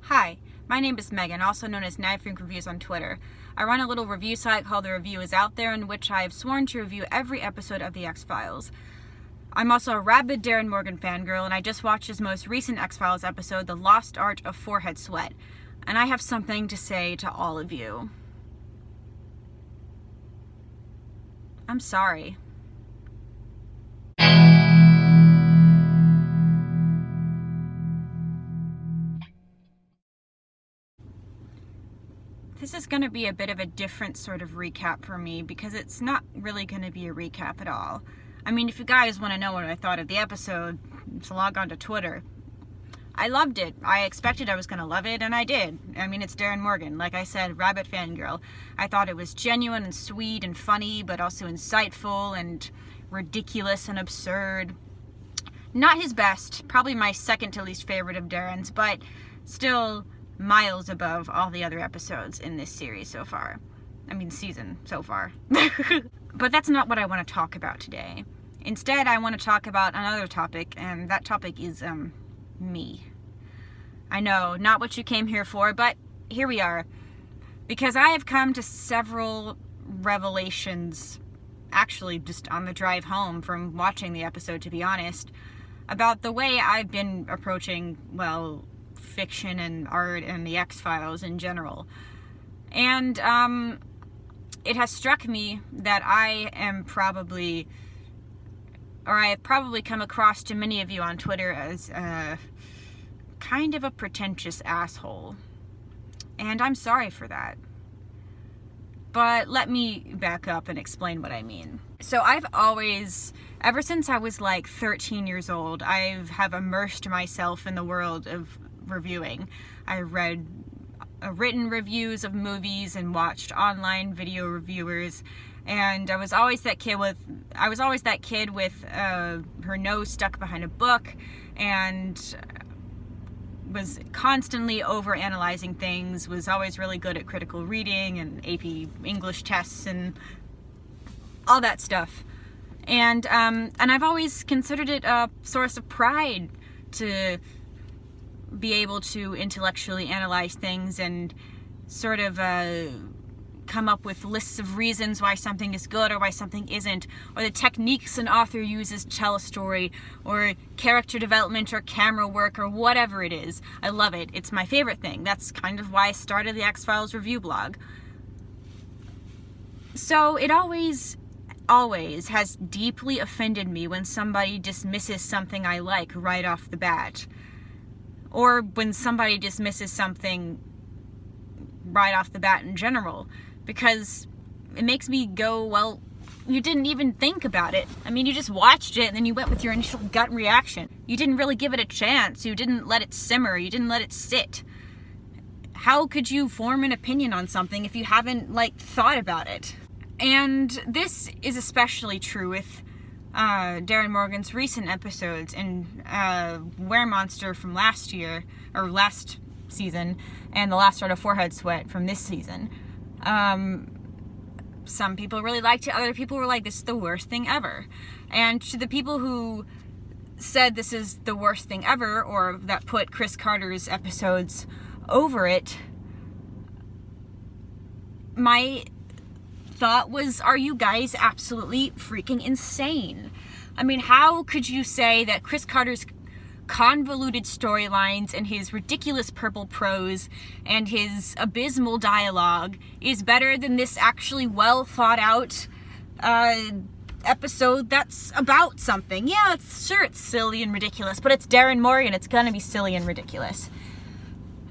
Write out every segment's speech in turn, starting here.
Hi, my name is Megan, also known as Nightfreak Reviews on Twitter. I run a little review site called The Review Is Out There, in which I have sworn to review every episode of The X-Files. I'm also a rabid Darren Morgan fangirl, and I just watched his most recent X-Files episode, The Lost Art of Forehead Sweat, and I have something to say to all of you. I'm sorry. This is going to be a bit of a different sort of recap for me because it's not really going to be a recap at all. I mean, if you guys want to know what I thought of the episode, just log on to Twitter. I loved it. I expected I was going to love it, and I did. I mean, it's Darren Morgan. Like I said, rabbit fangirl. I thought it was genuine and sweet and funny, but also insightful and ridiculous and absurd. Not his best. Probably my second to least favorite of Darren's, but still miles above all the other episodes in this series so far. I mean, season so far. But that's not what I want to talk about today. Instead, I want to talk about another topic, and that topic is, me. I know, not what you came here for, but here we are. Because I have come to several revelations, actually just on the drive home from watching the episode, to be honest, about the way I've been approaching, well, fiction and art and the X-Files in general. And it has struck me that I have probably come across to many of you on Twitter as kind of a pretentious asshole. And I'm sorry for that. But let me back up and explain what I mean. So I've always, ever since I was like 13 years old, I have immersed myself in the world of reviewing. I read written reviews of movies and watched online video reviewers, and I was always that kid with her nose stuck behind a book and was constantly over-analyzing things, was always really good at critical reading and AP English tests and all that stuff. And I've always considered it a source of pride to be able to intellectually analyze things and sort of come up with lists of reasons why something is good or why something isn't, or the techniques an author uses to tell a story, or character development or camera work or whatever it is. I love it. It's my favorite thing. That's kind of why I started the X-Files review blog. So it always has deeply offended me when somebody dismisses something I like right off the bat. Or when somebody dismisses something right off the bat in general, because it makes me go, well, you didn't even think about it. I mean, you just watched it and then you went with your initial gut reaction. You didn't really give it a chance. You didn't let it simmer. You didn't let it sit. How could you form an opinion on something if you haven't, thought about it? And this is especially true with Darren Morgan's recent episodes in Weremonster from last season, and The Last Art of Forehead Sweat from this season. Some people really liked it, other people were like, this is the worst thing ever. And to the people who said this is the worst thing ever, or that put Chris Carter's episodes over it, my thought was, are you guys absolutely freaking insane? I mean, how could you say that Chris Carter's convoluted storylines and his ridiculous purple prose and his abysmal dialogue is better than this actually well thought out episode that's about something? Yeah, it's silly and ridiculous, but it's Darren Morgan. It's gonna be silly and ridiculous.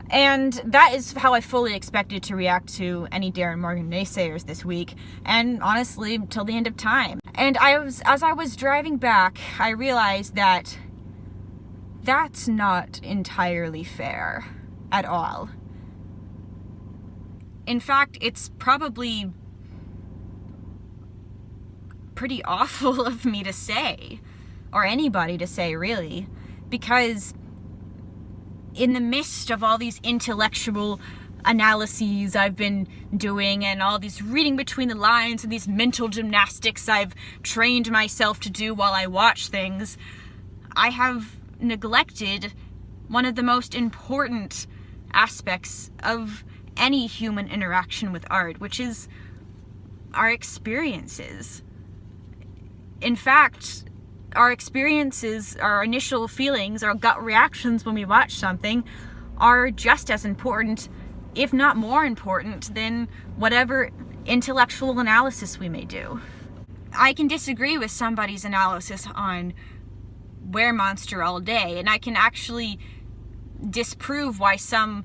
And that is how I fully expected to react to any Darren Morgan naysayers this week, and honestly, till the end of time. And as I was driving back, I realized that that's not entirely fair at all. In fact, it's probably pretty awful of me to say, or anybody to say, really, because in the midst of all these intellectual analyses I've been doing and all these reading between the lines and these mental gymnastics I've trained myself to do while I watch things, I have neglected one of the most important aspects of any human interaction with art, which is our experiences. In fact, our experiences, our initial feelings, our gut reactions when we watch something are just as important, if not more important, than whatever intellectual analysis we may do. I can disagree with somebody's analysis on Weremonster all day, and I can actually disprove why some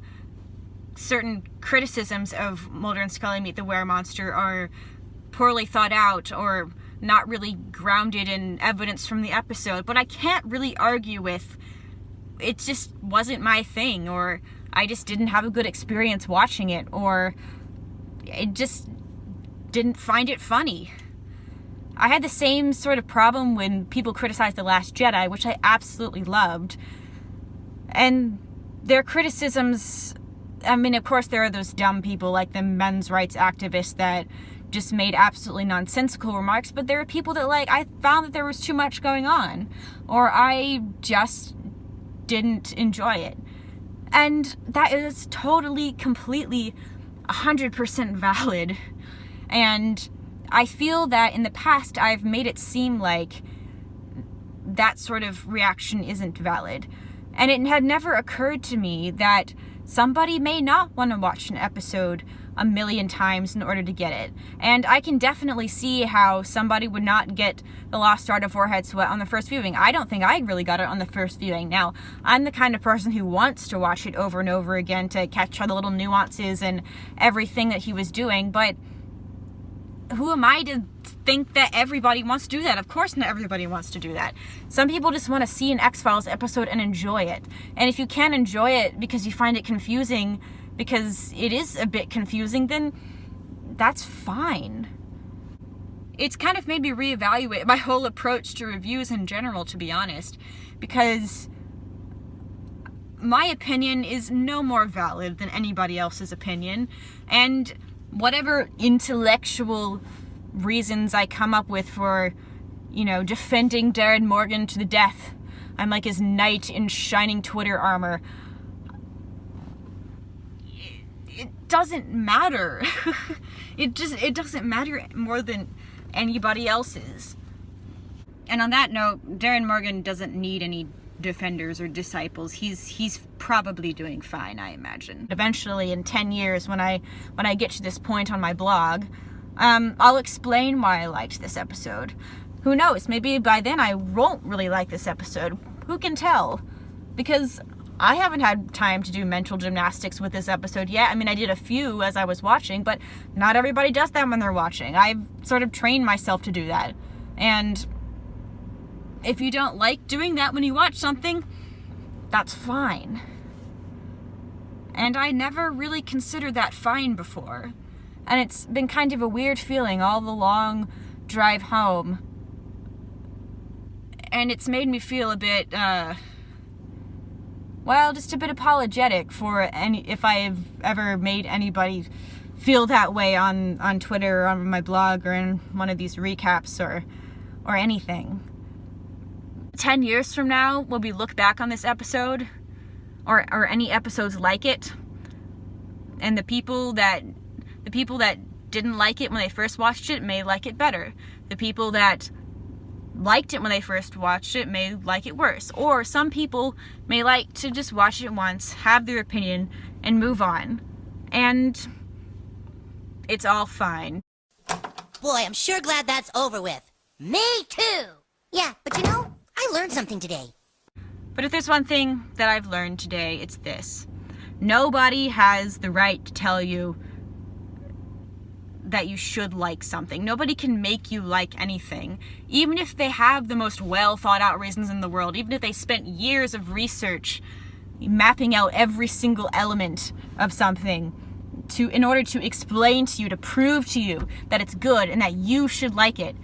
certain criticisms of Mulder and Scully Meet the Weremonster are poorly thought out or not really grounded in evidence from the episode, but I can't really argue with it just wasn't my thing, or I just didn't have a good experience watching it, or I just didn't find it funny. I had the same sort of problem when people criticized The Last Jedi, which I absolutely loved. And their criticisms, I mean, of course there are those dumb people like the men's rights activists that just made absolutely nonsensical remarks, but there are people that, like, I found that there was too much going on, or I just didn't enjoy it. And that is totally, completely, 100% valid. And I feel that in the past I've made it seem like that sort of reaction isn't valid. And it had never occurred to me that somebody may not want to watch an episode a million times in order to get it. And I can definitely see how somebody would not get The Lost Art of Warhead Sweat on the first viewing. I don't think I really got it on the first viewing. Now, I'm the kind of person who wants to watch it over and over again to catch all the little nuances and everything that he was doing, but who am I to think that everybody wants to do that? Of course not everybody wants to do that. Some people just want to see an X-Files episode and enjoy it. And if you can't enjoy it because you find it confusing, because it is a bit confusing, then that's fine. It's kind of made me reevaluate my whole approach to reviews in general, to be honest, because my opinion is no more valid than anybody else's opinion, and whatever intellectual reasons I come up with for, defending Darren Morgan to the death, I'm like his knight in shining Twitter armor, it doesn't matter. It doesn't matter more than anybody else's. And on that note, Darren Morgan doesn't need any defenders or disciples. He's probably doing fine, I imagine. Eventually, in 10 years, when I get to this point on my blog, I'll explain why I liked this episode. Who knows? Maybe by then I won't really like this episode. Who can tell? Because I haven't had time to do mental gymnastics with this episode yet. I mean, I did a few as I was watching, but not everybody does that when they're watching. I've sort of trained myself to do that. And if you don't like doing that when you watch something, that's fine. And I never really considered that fine before. And it's been kind of a weird feeling all the long drive home. And it's made me feel a bit, just a bit apologetic for if I've ever made anybody feel that way on Twitter or on my blog or in one of these recaps or anything. 10 years from now, when we look back on this episode, or any episodes like it, and the people that didn't like it when they first watched it may like it better. The people that liked it when they first watched it may like it worse. Or some people may like to just watch it once, have their opinion, and move on. And it's all fine. Boy, I'm sure glad that's over with. Me too! Yeah, but I learned something today. But if there's one thing that I've learned today, it's this. Nobody has the right to tell you that you should like something. Nobody can make you like anything. Even if they have the most well thought out reasons in the world, even if they spent years of research mapping out every single element of something in order to explain to you, to prove to you that it's good and that you should like it.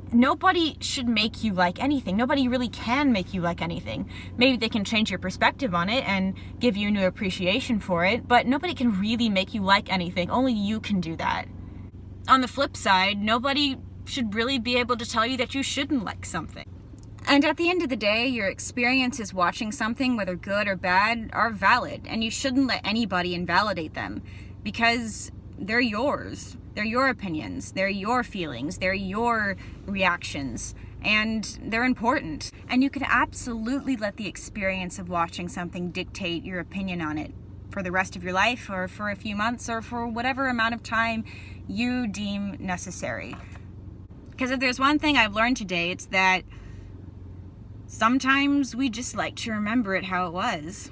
Nobody should make you like anything. Nobody really can make you like anything. Maybe they can change your perspective on it and give you a new appreciation for it, but nobody can really make you like anything. Only you can do that. On the flip side, nobody should really be able to tell you that you shouldn't like something. And at the end of the day, your experiences watching something, whether good or bad, are valid, and you shouldn't let anybody invalidate them, because they're yours. They're your opinions, they're your feelings, they're your reactions, and they're important. And you can absolutely let the experience of watching something dictate your opinion on it for the rest of your life, or for a few months, or for whatever amount of time you deem necessary. Because if there's one thing I've learned today, it's that sometimes we just like to remember it how it was.